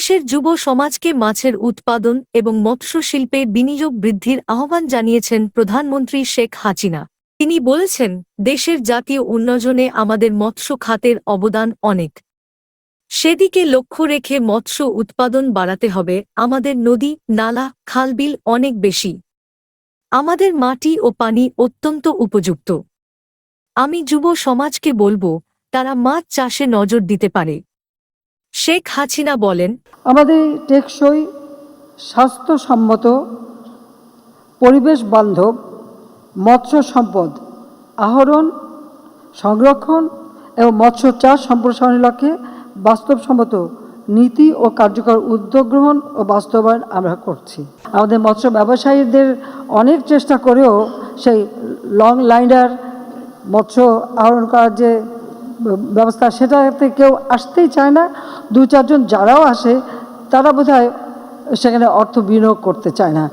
দেশের যুব সমাজকে মাছের উৎপাদন এবং মৎস্য শিল্পে বিনিয়োগ বৃদ্ধির আহ্বান জানিয়েছেন প্রধানমন্ত্রী শেখ হাসিনা। তিনি বলেছেন, দেশের জাতীয় উন্নয়নে আমাদের মৎস্য খাতের অবদান অনেক। সেদিকে লক্ষ্য রেখে মৎস্য উৎপাদন বাড়াতে হবে। আমাদের নদী, নালা, খালবিল অনেক বেশি। আমাদের মাটি ও পানি অত্যন্ত উপযুক্ত। আমি যুব সমাজকে বলবো, তারা মাছ চাষে নজর দিতে পারে। শেখ হাসিনা বলেন, আমাদের টেকসই, স্বাস্থ্যসম্মত, পরিবেশ বান্ধব মৎস্য সম্পদ আহরণ, সংরক্ষণ এবং মৎস্য চাষ সম্প্রসারণের লক্ষ্যে বাস্তবসম্মত নীতি ও কার্যকর উদ্যোগ গ্রহণ ও বাস্তবায়ন আমরা করছি। আমাদের মৎস্য ব্যবসায়ীদের অনেক চেষ্টা করেও সেই লং লাইনার মৎস্য আহরণ করার যে ব্যবস্থা, সেটাতে কেউ আসতেই চায় না। দু চারজন যারাও আসে তারা বোধহয় সেখানে অর্থ বিনিয়োগ করতে চায় না।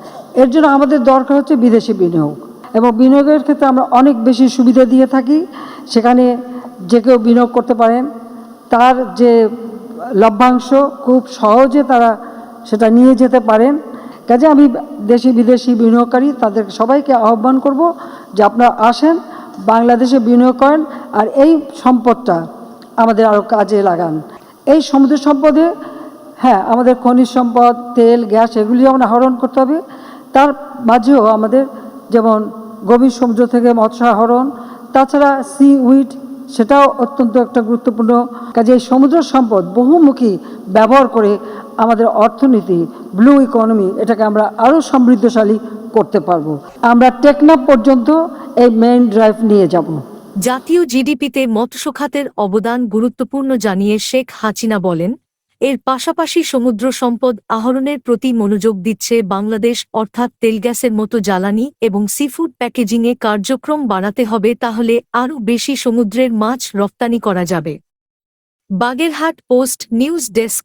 এর জন্য আমাদের দরকার হচ্ছে বিদেশি বিনিয়োগ, এবং বিনিয়োগের ক্ষেত্রে আমরা অনেক বেশি সুবিধা দিয়ে থাকি। সেখানে যে কেউ বিনিয়োগ করতে পারেন, তার যে লভ্যাংশ খুব সহজে তারা সেটা নিয়ে যেতে পারেন। কাজে আমি দেশি বিদেশি বিনিয়োগকারী তাদের সবাইকে আহ্বান করব যে আপনারা আসেন, বাংলাদেশে বিনিয়োগ করেন, আর এই সম্পদটা আমাদের আরও কাজে লাগান। এই সমুদ্র সম্পদে হ্যাঁ, আমাদের খনিজ সম্পদ, তেল, গ্যাস এগুলি যেমন আহরণ করতে হবে, তার মাঝেও আমাদের যেমন গভীর সমুদ্র থেকে মৎস্য আহরণ, তাছাড়া সি উইড, সেটাও অত্যন্ত একটা গুরুত্বপূর্ণ। কাজে এই সমুদ্র সম্পদ বহুমুখী ব্যবহার করে আমাদের অর্থনীতি, ব্লু ইকোনমি, এটাকে আমরা আরও সমৃদ্ধশালী করতে পারবো। আমরা টেকনাফ পর্যন্ত এই মেইন ড্রাইভ নিয়ে যাব। জাতীয় জিডিপিতে মৎস্য খাতের অবদান গুরুত্বপূর্ণ জানিয়ে শেখ হাসিনা বলেন, এর পাশাপাশি সমুদ্র সম্পদ আহরণের প্রতি মনোযোগ দিচ্ছে বাংলাদেশ। অর্থাৎ তেলগ্যাসের মতো জ্বালানি এবং সিফুড প্যাকেজিংয়ে কার্যক্রম বাড়াতে হবে, তাহলে আরও বেশি সমুদ্রের মাছ রপ্তানি করা যাবে। Bagerhat post news desk.